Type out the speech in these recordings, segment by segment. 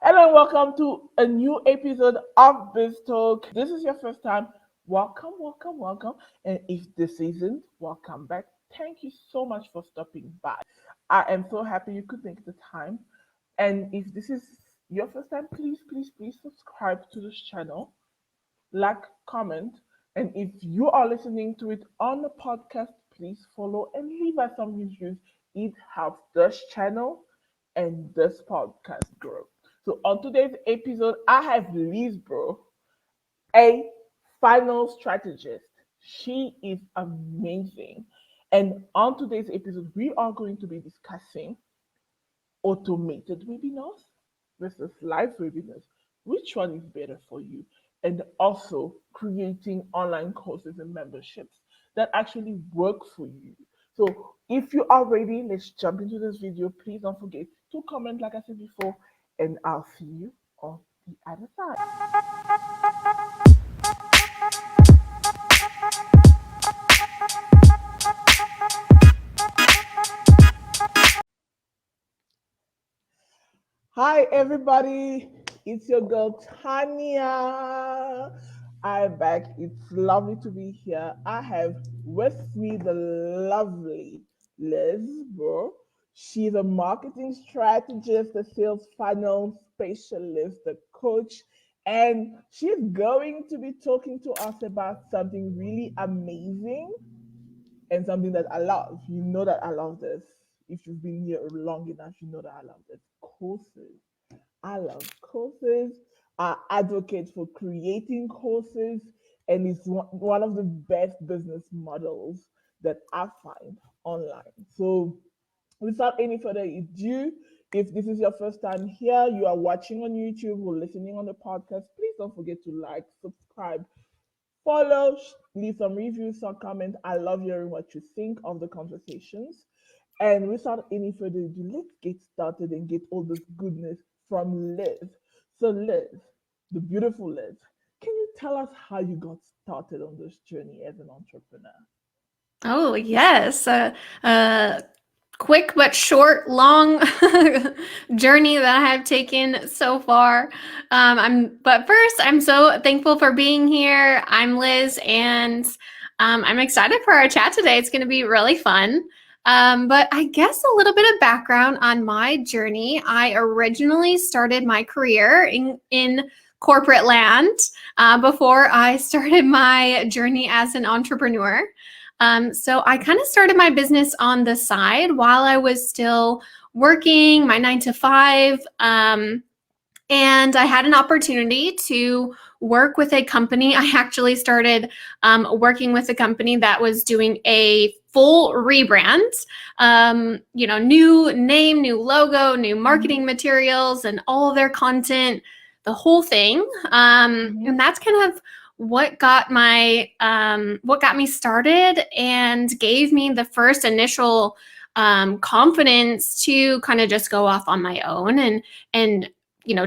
Hello and welcome to a new episode of Biz Talk. This is your first time. Welcome, welcome, welcome. And if this isn't, welcome back. Thank you so much for stopping by. I am so happy you could make the time. And if this is your first time, please subscribe to this channel, like, comment. And if you are listening to it on the podcast, please follow and leave us some reviews. It helps this channel and this podcast grow. So on today's episode, I have Liz Boer, a final strategist. She is amazing. And on today's episode, we are going to be discussing automated webinars versus live webinars. Which one is better for you? And also creating online courses and memberships that actually work for you. So if you are ready, let's jump into this video. Please don't forget to comment, like I said before, and I'll see you on the other side. Hi, everybody. It's your girl Tanya. I'm back. It's lovely to be here. I have with me the lovely Liz Boer. She's a marketing strategist, a sales funnel specialist, a coach, and she's going to be talking to us about something really amazing and something that I love. You know that I love this. If you've been here long enough, you know that I love this. Courses. I love courses. I advocate for creating courses, and it's one of the best business models that I find online. So, without any further ado, if this is your first time here, you are watching on YouTube or listening on the podcast, please don't forget to like, subscribe, follow, leave some reviews, some comment. I love hearing what you think of the conversations. And without any further ado, let's get started and get all this goodness from Liz. So, Liz, the beautiful Liz, can you tell us how you got started on this journey as an entrepreneur? Oh, yes. Quick but short, long journey that I have taken so far. But first, I'm so thankful for being here. I'm Liz, and I'm excited for our chat today. It's going to be really fun. But I guess a little bit of background on my journey. I originally started my career in corporate land before I started my journey as an entrepreneur. So I kind of started my business on the side while I was still working my 9 to 5. And I had an opportunity to work with a company. I actually started working with a company that was doing a full rebrand, new name, new logo, new marketing materials, and all of their content, the whole thing. And that's kind of what got me started and gave me the first initial confidence to kind of just go off on my own and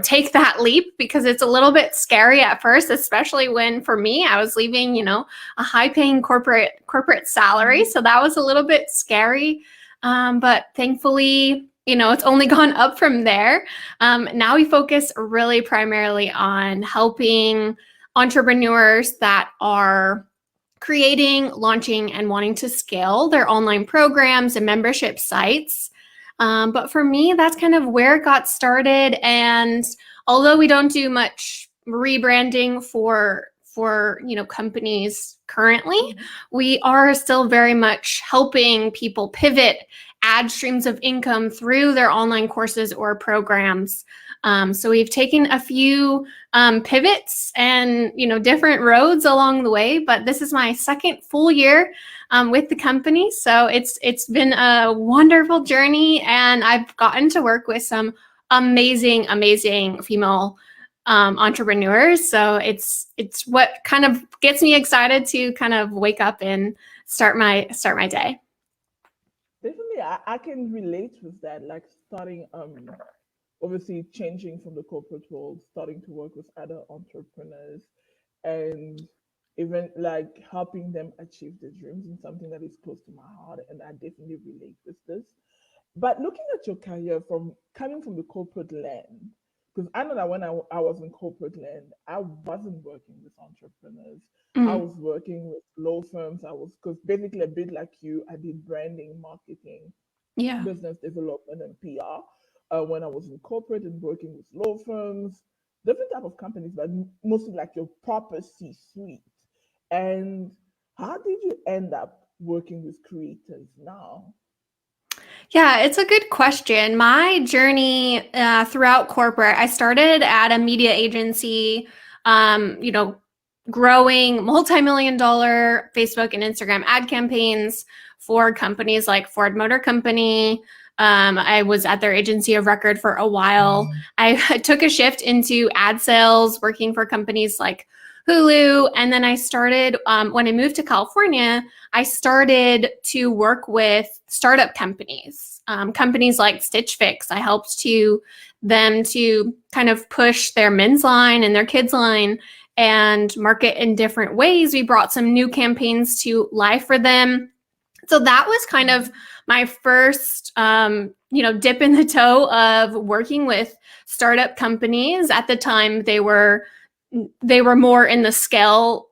take that leap, because it's a little bit scary at first, especially when, for me, I was leaving, a high paying corporate salary. So that was a little bit scary. But thankfully, it's only gone up from there. Now we focus really primarily on helping entrepreneurs that are creating, launching, and wanting to scale their online programs and membership sites. But for me, that's kind of where it got started. And although we don't do much rebranding for companies currently, we are still very much helping people pivot, add streams of income through their online courses or programs. So we've taken a few pivots and different roads along the way, but this is my second full year with the company. So it's been a wonderful journey, and I've gotten to work with some amazing female entrepreneurs. So it's what kind of gets me excited to kind of wake up and start my day. Definitely, I can relate with that. Like starting, obviously changing from the corporate world, starting to work with other entrepreneurs, and even like helping them achieve their dreams and something that is close to my heart. And I definitely relate with this. But looking at your career from coming from the corporate land because I know that when I was in corporate land, I wasn't working with entrepreneurs. I Mm, was working with law firms. I was, because basically a bit like you, I did branding, marketing, yeah. business development, and PR. When I was in corporate and working with law firms, different type of companies, but mostly like your proper C-suite. And how did you end up working with creators now? Yeah, it's a good question. My journey throughout corporate, I started at a media agency, you know, growing multi-million dollar Facebook and Instagram ad campaigns for companies like Ford Motor Company. I was at their agency of record for a while. I took a shift into ad sales, working for companies like Hulu. And then I started, when I moved to California, I started to work with startup companies, companies like Stitch Fix. I helped to them to kind of push their men's line and their kids line and market in different ways. We brought some new campaigns to life for them. So that was kind of my first, dip in the toe of working with startup companies. At the time, they were more in the scale,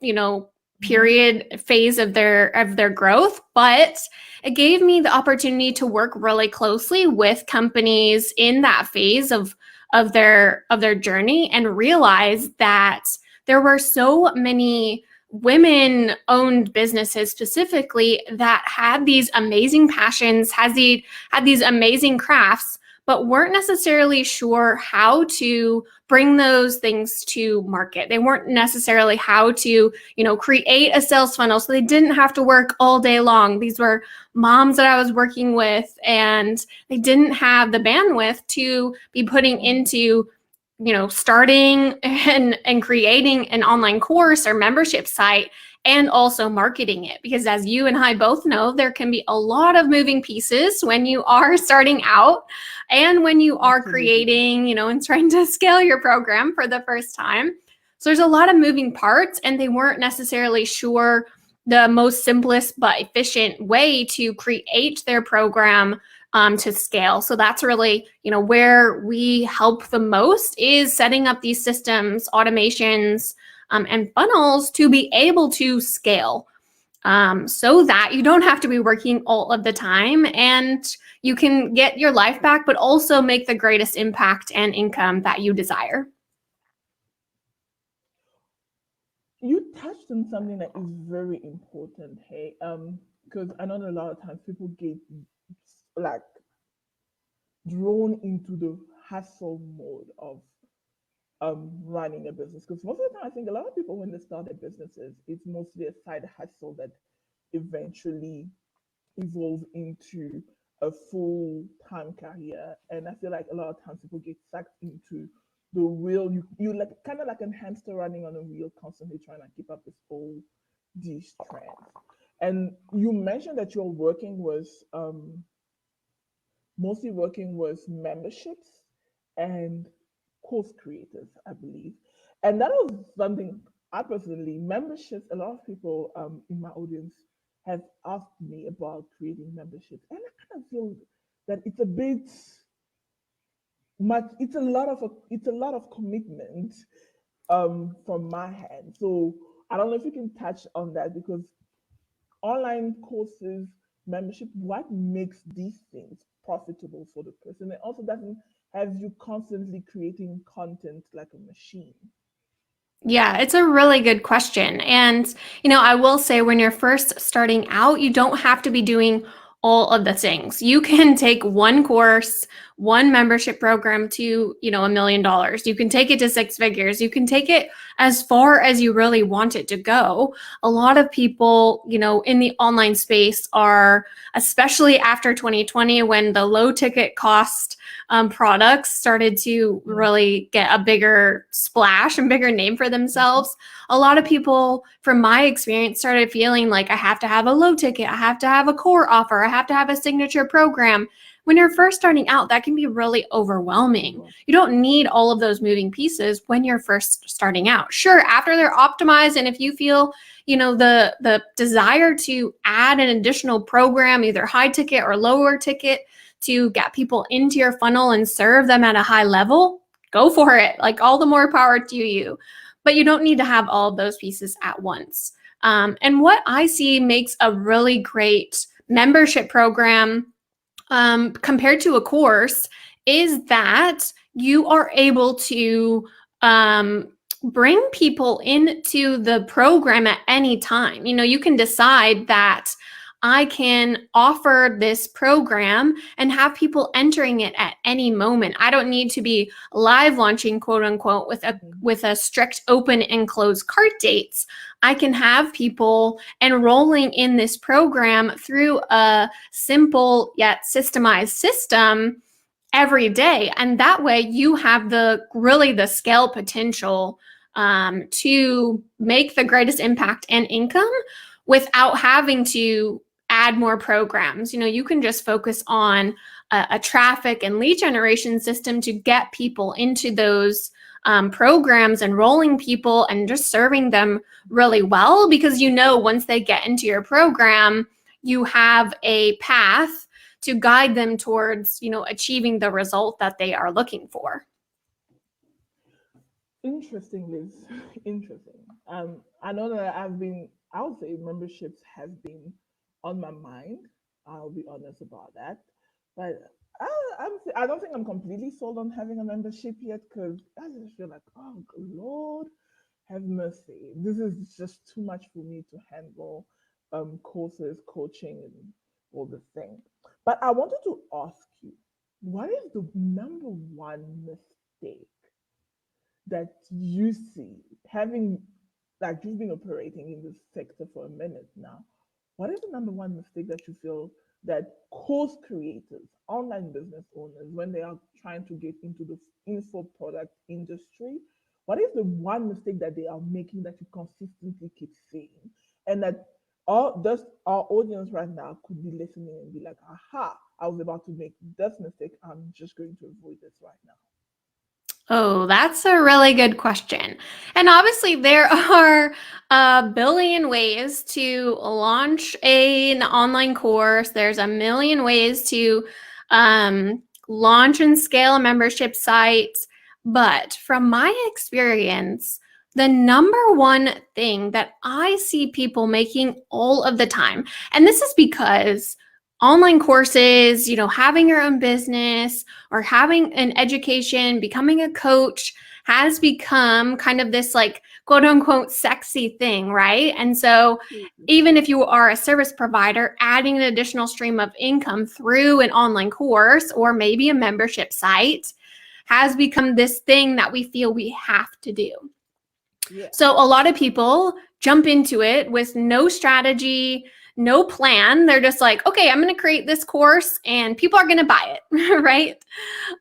Mm-hmm. period phase of their growth, but it gave me the opportunity to work really closely with companies in that phase of their journey and realize that there were so many women owned businesses specifically that had these amazing passions, had these amazing crafts, but weren't necessarily sure how to bring those things to market. They weren't necessarily how to, create a sales funnel. So they didn't have to work all day long. These were moms that I was working with, and they didn't have the bandwidth to be putting into, starting and creating an online course or membership site and also marketing it. Because as you and I both know, there can be a lot of moving pieces when you are starting out and when you are Absolutely. creating, and trying to scale your program for the first time. So there's a lot of moving parts, and they weren't necessarily sure the most simplest but efficient way to create their program to scale. So that's really, where we help the most is setting up these systems, automations, and funnels to be able to scale, so that you don't have to be working all of the time and you can get your life back, but also make the greatest impact and income that you desire. You touched on something that is very important, hey, because I know that a lot of times people get like drawn into the hustle mode of running a business. Because most of the time, I think a lot of people when they start their businesses, it's mostly a side hustle that eventually evolve into a full time career. And I feel like a lot of times people get sucked into the wheel. You like kind of like a hamster running on a wheel, constantly trying to keep up with all these trends. And you mentioned that you're working with mostly working with memberships and course creators, I believe. And that was something I personally, memberships, a lot of people in my audience have asked me about creating memberships. And I kind of feel that it's a bit much, it's a lot of commitment from my hand. So I don't know if you can touch on that because online courses, membership, what makes these things profitable for the person? It also doesn't have you constantly creating content like a machine. Yeah, it's a really good question. And, I will say when you're first starting out, you don't have to be doing all of the things. You can take one course, one membership program to, $1 million. You can take it to six figures. You can take it as far as you really want it to go. A lot of people, in the online space are, especially after 2020, when the low ticket cost products started to really get a bigger splash and bigger name for Mhm. themselves. A lot of people, from my experience, started feeling like I have to have a low ticket, I have to have a core offer, I have to have a signature program. When you're first starting out, that can be really overwhelming. Over. You don't need all of those moving pieces when you're first starting out. Sure, after they're optimized, and if you feel the desire to add an additional program, either high ticket or lower ticket, to get people into your funnel and serve them at a high level, go for it. Like, all the more power to you. But you don't need to have all of those pieces at once. And what I see makes a really great membership program compared to a course is that you are able to bring people into the program at any time. You know, you can decide that I can offer this program and have people entering it at any moment. I don't need to be live launching, quote unquote, with a strict open and close cart dates. I can have people enrolling in this program through a simple yet systemized system every day. And that way you have the scale potential to make the greatest impact and income without having to add more programs. You know, you can just focus on a traffic and lead generation system to get people into those programs, enrolling people and just serving them really well, because you know, once they get into your program, you have a path to guide them towards, you know, achieving the result that they are looking for. Interesting, Liz. Interesting. I know that I would say memberships have been on my mind. I'll be honest about that. But I don't think I'm completely sold on having a membership yet, because I just feel like, oh, Lord, have mercy. This is just too much for me to handle, courses, coaching, and all the thing. But I wanted to ask you, what is the number one mistake that you see, having, like, you've been operating in this sector for a minute now? What is the number one mistake that you feel that course creators, online business owners, when they are trying to get into the info product industry, what is the one mistake that they are making that you consistently keep seeing, and that our audience right now could be listening and be like, aha, I was about to make this mistake, I'm just going to avoid this right now? Oh, that's a really good question. And obviously, there are a billion ways to launch an online course. There's a million ways to launch and scale a membership site. But from my experience, the number one thing that I see people making all of the time, and this is because online courses, you know, having your own business or having an education, becoming a coach has become kind of this, like, quote unquote sexy thing, right? And so even if you are a service provider, adding an additional stream of income through an online course or maybe a membership site has become this thing that we feel we have to do. Yeah. So a lot of people jump into it with no strategy, no plan. They're just like, okay, I'm going to create this course and people are going to buy it, right?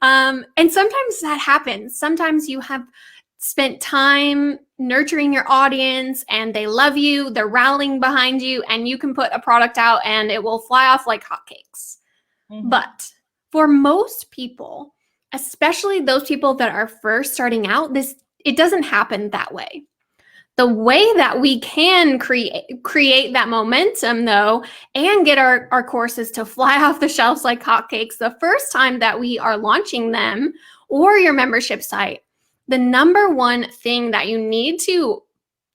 And sometimes that happens. Sometimes you have spent time nurturing your audience and they love you, they're rallying behind you, and you can put a product out and it will fly off like hotcakes. Mhm. But for most people, especially those people that are first starting out, it doesn't happen that way. The way that we can create that momentum, though, and get our courses to fly off the shelves like hotcakes the first time that we are launching them, or your membership site, the number one thing that you need to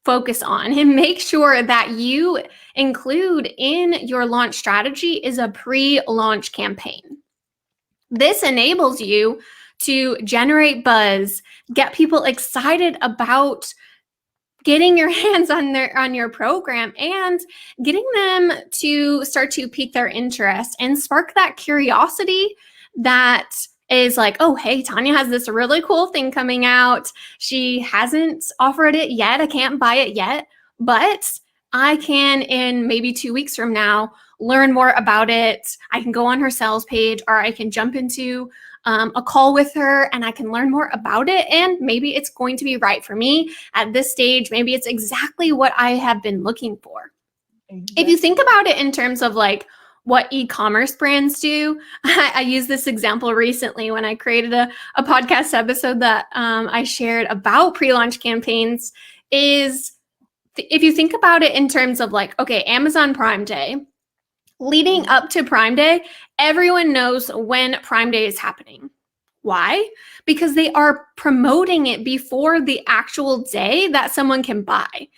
focus on and make sure that you include in your launch strategy is a pre-launch campaign. This enables you to generate buzz, get people excited about getting your hands on your program, and getting them to start to pique their interest and spark that curiosity that is like, oh, hey, Tanya has this really cool thing coming out. She hasn't offered it yet. I can't buy it yet, but I can, in maybe 2 weeks from now, learn more about it. I can go on her sales page, or I can jump into a call with her and I can learn more about it. And maybe it's going to be right for me at this stage. Maybe it's exactly what I have been looking for. Exactly. If you think about it in terms of like what e-commerce brands do, I used this example recently when I created a podcast episode that I shared about pre-launch campaigns. Is if you think about it in terms of like, okay, Amazon Prime Day, leading up to Prime Day, everyone knows when Prime Day is happening. Why? Because they are promoting it before the actual day that someone can buy.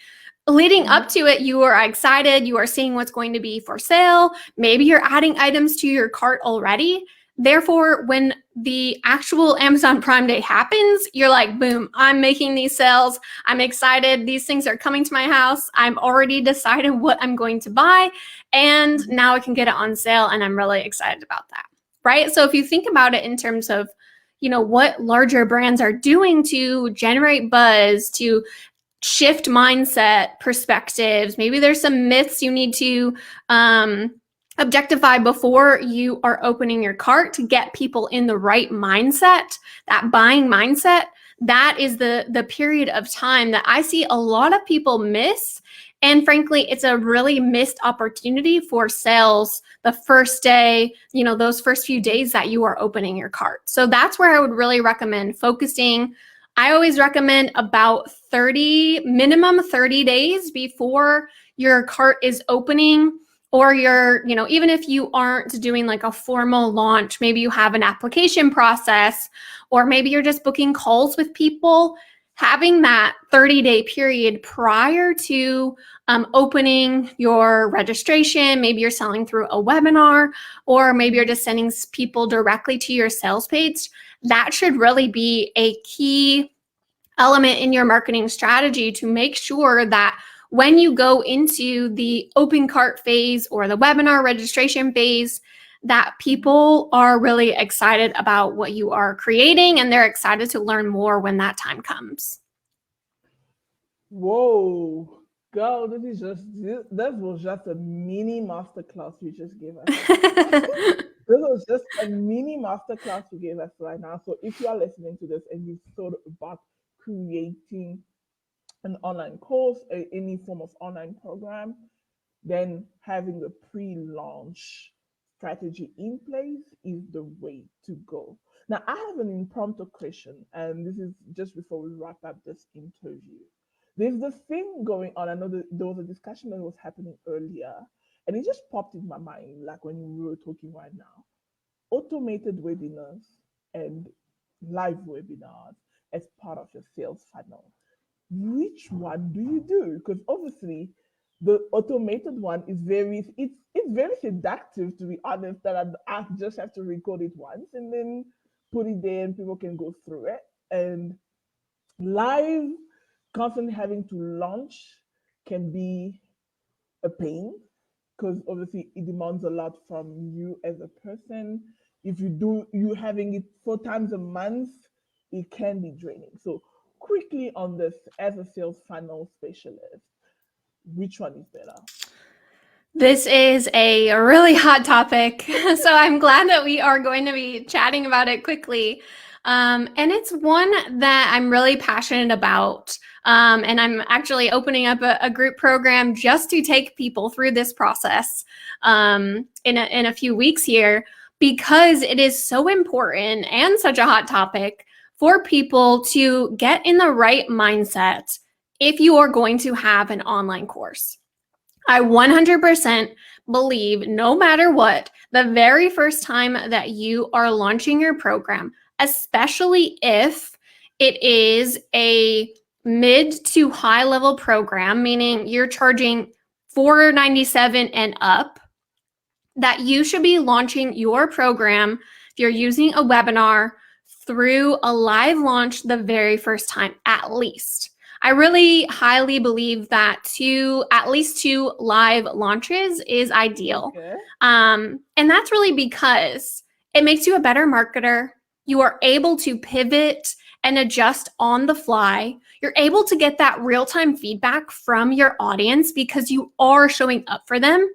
Leading up to it, you are excited, you are seeing what's going to be for sale. Maybe you're adding items to your cart already. Therefore, when the actual Amazon Prime Day happens, you're like, boom, I'm making these sales. I'm excited. These things are coming to my house. I'm already decided what I'm going to buy. And now I can get it on sale. And I'm really excited about that. Right? So if you think about it in terms of, what larger brands are doing to generate buzz, to shift mindset perspectives, maybe there's some myths you need to objectify before you are opening your cart to get people in the right mindset, that buying mindset. That is the period of time that I see a lot of people miss. And frankly, it's a really missed opportunity for sales the first day, those first few days that you are opening your cart. So that's where I would really recommend focusing. I always recommend about minimum 30 days before your cart is opening, or even if you aren't doing like a formal launch, maybe you have an application process, or maybe you're just booking calls with people, having that 30-day period prior to opening your registration. Maybe you're selling through a webinar, or maybe you're just sending people directly to your sales page. That should really be a key element in your marketing strategy to make sure that when you go into the open cart phase or the webinar registration phase, that people are really excited about what you are creating and they're excited to learn more when that time comes. Whoa, girl, this was just a mini masterclass you just gave us. This was just a mini masterclass you gave us right now. So if you are listening to this and you've thought about creating an online course, any form of online program, then having a pre-launch strategy in place is the way to go. Now, I have an impromptu question, and this is just before we wrap up this interview. There's this thing going on. I know that there was a discussion that was happening earlier, and it just popped in my mind, like when we were talking right now. Automated webinars and live webinars as part of your sales funnel. Which one do you do? Because obviously the automated one is it's very seductive, to be honest, that I just have to record it once and then put it there and people can go through it. And live, constantly having to launch can be a pain, because obviously it demands a lot from you as a person. If you having it 4 times a month, it can be draining. So quickly on this, as a sales funnel specialist, which one is better? This is a really hot topic, so I'm glad that we are going to be chatting about it quickly. And it's one that I'm really passionate about. And I'm actually opening up a group program just to take people through this process in a few weeks here, because it is so important and such a hot topic for people to get in the right mindset if you are going to have an online course. I 100% believe no matter what, the very first time that you are launching your program, especially if it is a mid to high level program, meaning you're charging $497 and up, that you should be launching your program, if you're using a webinar, through a live launch the very first time, at least. I really highly believe that at least 2 live launches is ideal. Okay. And that's really because it makes you a better marketer. You are able to pivot and adjust on the fly. You're able to get that real-time feedback from your audience because you are showing up for them.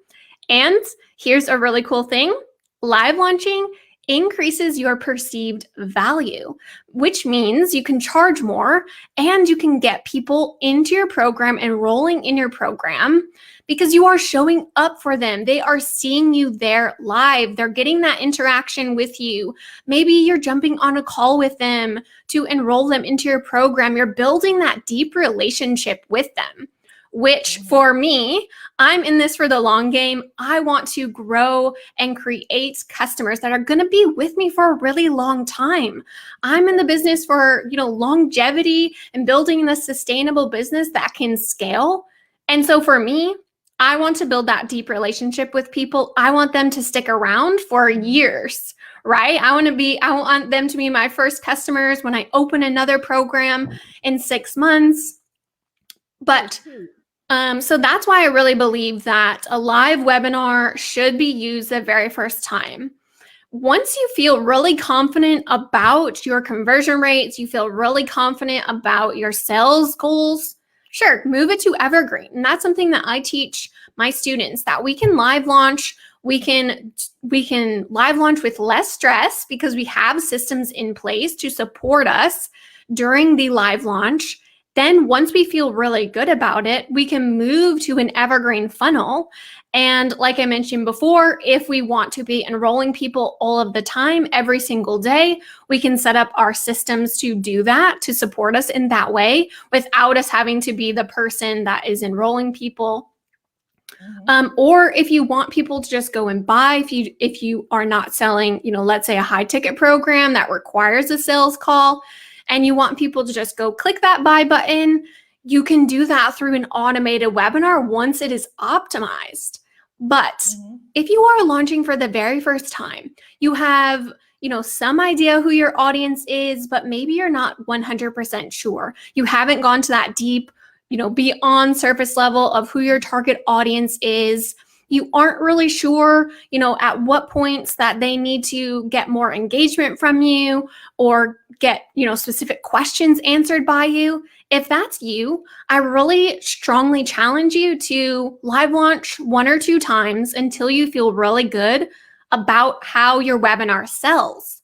And here's a really cool thing. Live launching increases your perceived value, which means you can charge more and you can get people into your program, enrolling in your program, because you are showing up for them. They are seeing you there live. They're getting that interaction with you. Maybe you're jumping on a call with them to enroll them into your program. You're building that deep relationship with them. which for me, I'm in this for the long game. I want to grow and create customers that are going to be with me for a really long time. I'm in the business for, longevity and building a sustainable business that can scale. And so for me, I want to build that deep relationship with people. I want them to stick around for years, right? I want them to be my first customers when I open another program in 6 months. But so that's why I really believe that a live webinar should be used the very first time. Once you feel really confident about your conversion rates, you feel really confident about your sales goals, sure, move it to evergreen. And that's something that I teach my students, that we can live launch. We can live launch with less stress because we have systems in place to support us during the live launch. Then once we feel really good about it, we can move to an evergreen funnel. And like I mentioned before, if we want to be enrolling people all of the time, every single day, we can set up our systems to do that, to support us in that way without us having to be the person that is enrolling people. Or if you want people to just go and buy, if you are not selling, let's say a high ticket program that requires a sales call, and you want people to just go click that buy button, you can do that through an automated webinar once it is optimized. But if you are launching for the very first time, you have, some idea who your audience is, but maybe you're not 100% sure. You haven't gone to that deep, beyond surface level of who your target audience is. You aren't really sure, at what points that they need to get more engagement from you or get, specific questions answered by you. If that's you, I really strongly challenge you to live launch 1 or 2 times until you feel really good about how your webinar sells.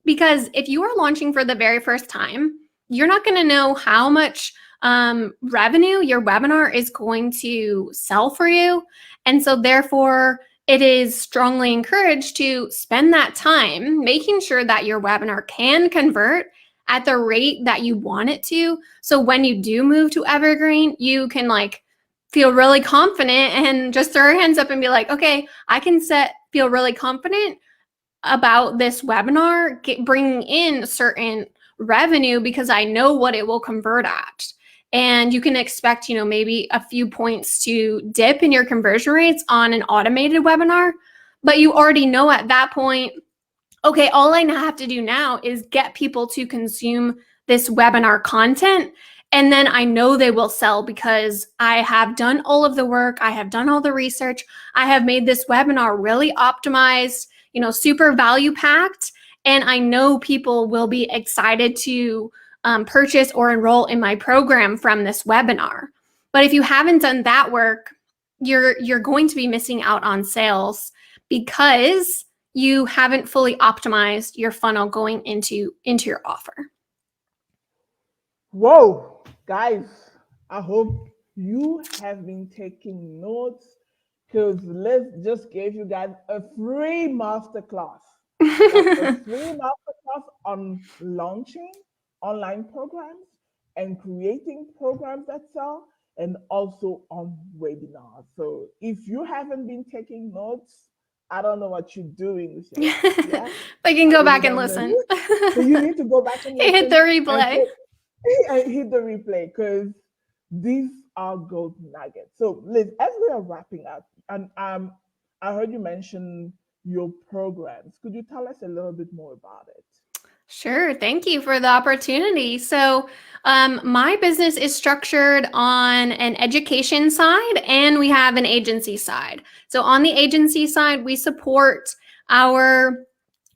Because if you are launching for the very first time, you're not going to know how much revenue your webinar is going to sell for you. And so therefore, it is strongly encouraged to spend that time making sure that your webinar can convert at the rate that you want it to. So when you do move to evergreen, you can feel really confident and just throw your hands up and be like, okay, I can feel really confident about this webinar bringing in certain revenue because I know what it will convert at. And you can expect, maybe a few points to dip in your conversion rates on an automated webinar, but you already know at that point, okay, all I have to do now is get people to consume this webinar content. And then I know they will sell because I have done all of the work. I have done all the research. I have made this webinar really optimized, super value packed. And I know people will be excited to purchase or enroll in my program from this webinar. But if you haven't done that work, you're going to be missing out on sales because you haven't fully optimized your funnel going into your offer. Whoa, guys, I hope you have been taking notes because Liz just gave you guys a free masterclass. Like a free masterclass on launching online programs and creating programs that sell, and also on webinars. So if you haven't been taking notes, I don't know what you're doing with your life. Yeah? But you can go back and listen. So you need to go back and listen. Hit the replay. And hit the replay because these are gold nuggets. So Liz, as we are wrapping up, and I heard you mention your programs. Could you tell us a little bit more about it? Sure. Thank you for the opportunity. So my business is structured on an education side and we have an agency side. So on the agency side, we support our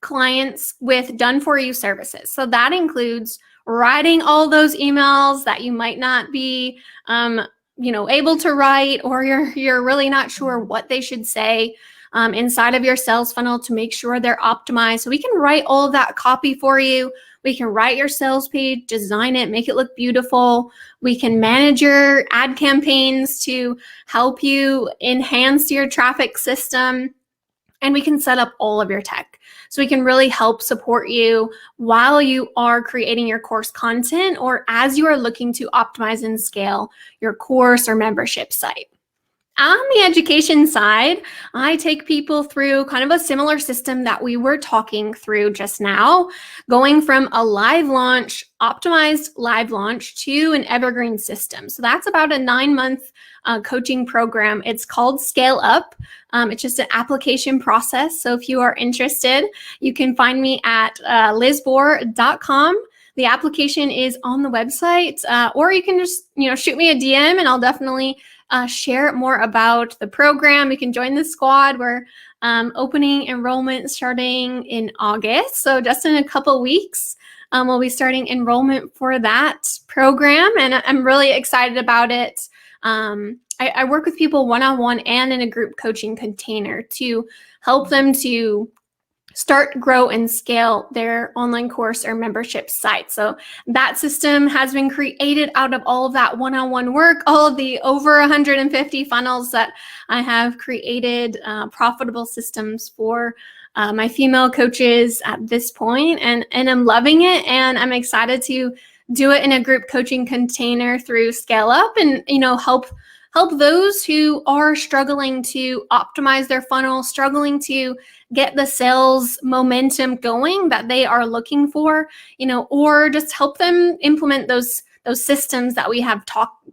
clients with done-for-you services. So that includes writing all those emails that you might not be able to write, or you're really not sure what they should say inside of your sales funnel to make sure they're optimized. So we can write all of that copy for you. We can write your sales page, design it, make it look beautiful. We can manage your ad campaigns to help you enhance your traffic system. And we can set up all of your tech. so we can really help support you while you are creating your course content or as you are looking to optimize and scale your course or membership site. On the education side, I take people through kind of a similar system that we were talking through just now, going from a live launch, optimized live launch to an evergreen system. So that's about a 9-month coaching program. It's called Scale Up. It's just an application process. So if you are interested, you can find me at lizboer.com. The application is on the website, or you can just shoot me a DM and I'll definitely share more about the program. You can join the squad. We're opening enrollment starting in August. So just in a couple weeks, we'll be starting enrollment for that program. And I'm really excited about it. I work with people one-on-one and in a group coaching container to help them to start, grow, and scale their online course or membership site. So that system has been created out of all of that one-on-one work, all of the over 150 funnels that I have created, profitable systems for my female coaches at this point, and I'm loving it, and I'm excited to do it in a group coaching container through Scale Up, and help those who are struggling to optimize their funnel, struggling to get the sales momentum going that they are looking for, or just help them implement those systems that we have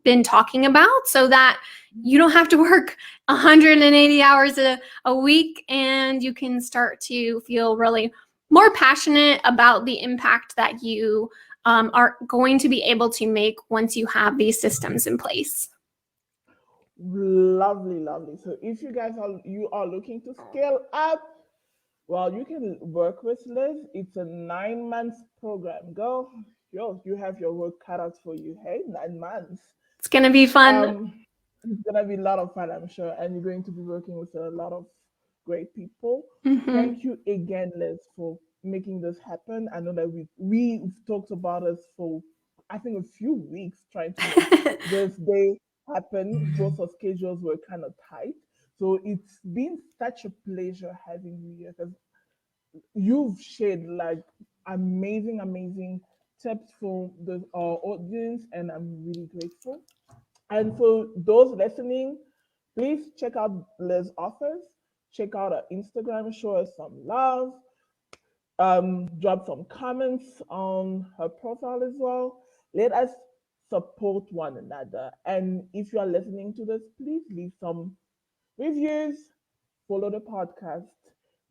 been talking about, so that you don't have to work 180 hours a week, and you can start to feel really more passionate about the impact that you are going to be able to make once you have these systems in place. Lovely, lovely. So if you are looking to scale up, well, you can work with Liz. It's a 9 month program. Go, you have your work cut out for you. Hey, 9 months. It's going to be fun. It's gonna be a lot of fun, I'm sure, and you're going to be working with a lot of great people. Mm-hmm. Thank you again, Liz, for making this happen. I know that we've talked about this for I think a few weeks trying to make this day happen. Both our schedules were kind of tight, so it's been such a pleasure having you here because you've shared like amazing tips for our audience, and I'm really grateful. And for those listening, please check out Liz Offers. Check out her Instagram, show her some love. Drop some comments on her profile as well. Let us support one another. And if you are listening to this, please leave some reviews, follow the podcast.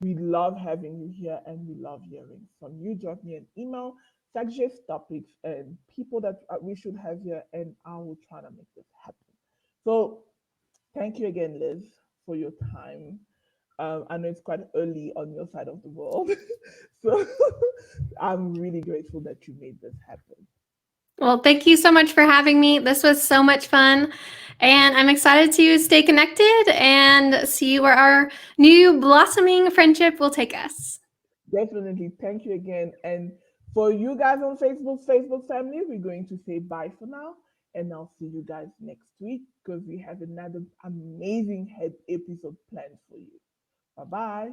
We love having you here and we love hearing from you. Drop me an email, suggest topics and people that we should have here, and I will try to make this happen. So, thank you again, Liz, for your time. I know it's quite early on your side of the world. So, I'm really grateful that you made this happen. Well, thank you so much for having me. This was so much fun. And I'm excited to stay connected and see where our new blossoming friendship will take us. Definitely. Thank you again. And for you guys on Facebook family, we're going to say bye for now. And I'll see you guys next week because we have another amazing head episode planned for you. Bye bye.